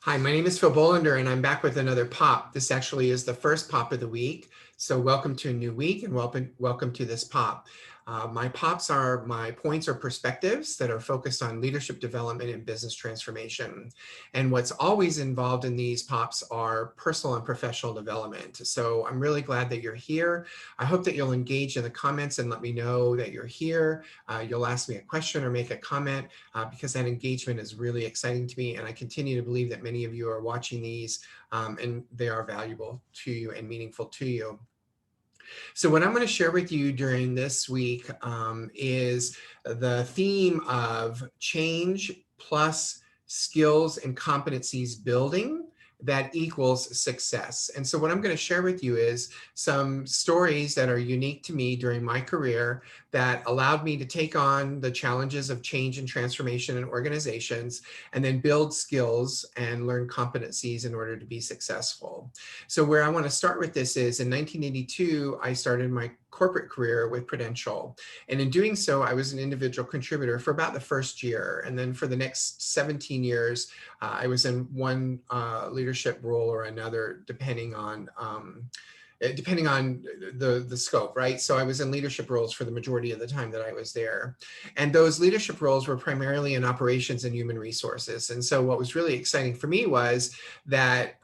Hi, my name is Phil Bolander, and I'm back with another pop. This actually is the first pop of the week. So welcome to a new week and welcome to this pop. My pops are my points or perspectives that are focused on leadership development and business transformation. And what's always involved in these pops are personal and professional development. So I'm really glad that you're here. I hope that you'll engage in the comments and let me know that you're here. You'll ask me a question or make a comment because that engagement is really exciting to me. And I continue to believe that many of you are watching these and they are valuable to you and meaningful to you. So what I'm going to share with you during this week is the theme of change plus skills and competencies building that equals success. And so what I'm going to share with you is some stories that are unique to me during my career that allowed me to take on the challenges of change and transformation in organizations and then build skills and learn competencies in order to be successful. So where I want to start with this is in 1982, I started my corporate career with Prudential. And in doing so, I was an individual contributor for about the first year. And then for the next 17 years, I was in one leadership role or another, depending on the scope, right? So I was in leadership roles for the majority of the time that I was there. And those leadership roles were primarily in operations and human resources. And so what was really exciting for me was that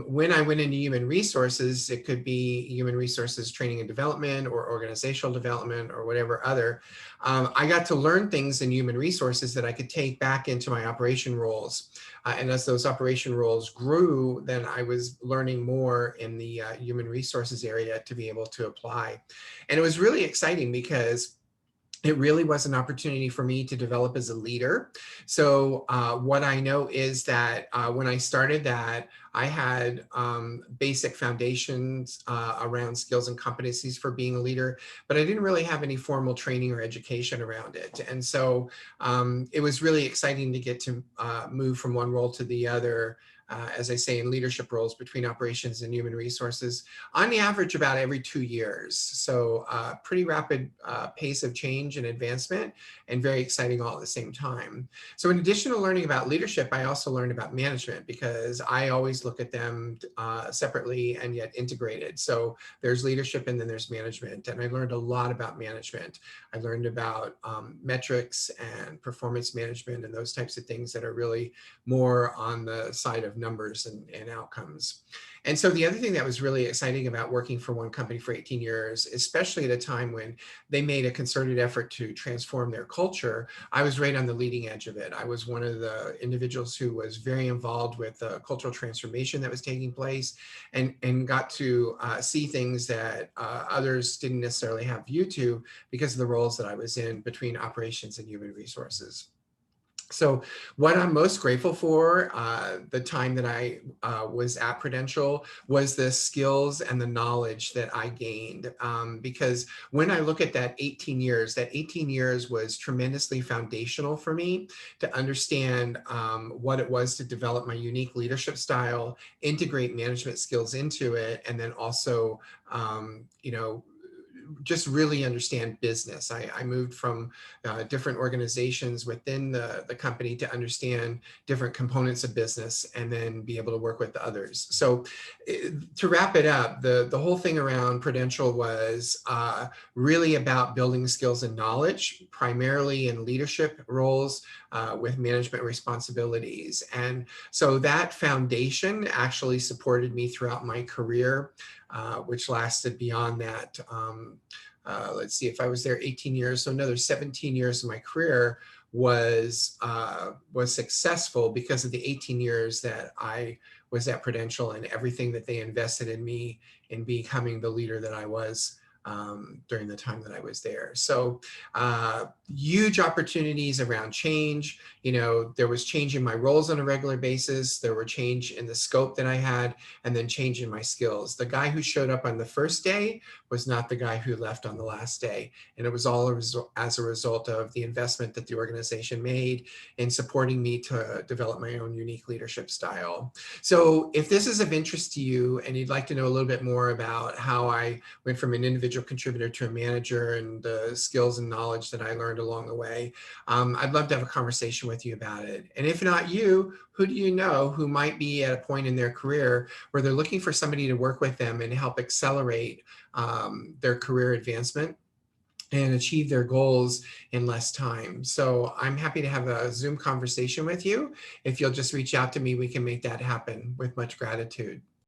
when I went into human resources, it could be human resources training and development or organizational development or whatever other, I got to learn things in human resources that I could take back into my operation roles. And as those operation roles grew, then I was learning more in the human resources area to be able to apply. And it was really exciting because it really was an opportunity for me to develop as a leader. So what I know is that when I started that, I had basic foundations around skills and competencies for being a leader, but I didn't really have any formal training or education around it. And so it was really exciting to get to move from one role to the other, as I say, in leadership roles between operations and human resources, on the average about every 2 years. So pretty rapid pace of change and advancement, and very exciting all at the same time. So in addition to learning about leadership, I also learned about management because I always look at them separately and yet integrated. So there's leadership and then there's management. And I learned a lot about management. I learned about metrics and performance management and those types of things that are really more on the side of numbers and outcomes. And so the other thing that was really exciting about working for one company for 18 years, especially at a time when they made a concerted effort to transform their culture, I was right on the leading edge of it. I was one of the individuals who was very involved with the cultural transformation that was taking place and got to see things that others didn't necessarily have view to because of the roles that I was in between operations and human resources. So what I'm most grateful for the time that I was at Prudential was the skills and the knowledge that I gained. Because when I look at that 18 years was tremendously foundational for me to understand what it was to develop my unique leadership style, integrate management skills into it, and then also, just really understand business. I moved from different organizations within the company to understand different components of business and then be able to work with others. So to wrap it up, the whole thing around Prudential was really about building skills and knowledge, primarily in leadership roles with management responsibilities. And so that foundation actually supported me throughout my career, which lasted beyond that. Let's see, if I was there 18 years, so another 17 years of my career was successful because of the 18 years that I was at Prudential and everything that they invested in me in becoming the leader that I was during the time that I was there. So huge opportunities around change. There was change in my roles on a regular basis. There were change in the scope that I had, and then change in my skills. The guy who showed up on the first day was not the guy who left on the last day. And it was all as a result of the investment that the organization made in supporting me to develop my own unique leadership style. So if this is of interest to you and you'd like to know a little bit more about how I went from an individual contributor to a manager and the skills and knowledge that I learned learned along the way. I'd love to have a conversation with you about it. And if not you, who do you know who might be at a point in their career where they're looking for somebody to work with them and help accelerate their career advancement and achieve their goals in less time? So I'm happy to have a Zoom conversation with you. If you'll just reach out to me, we can make that happen with much gratitude.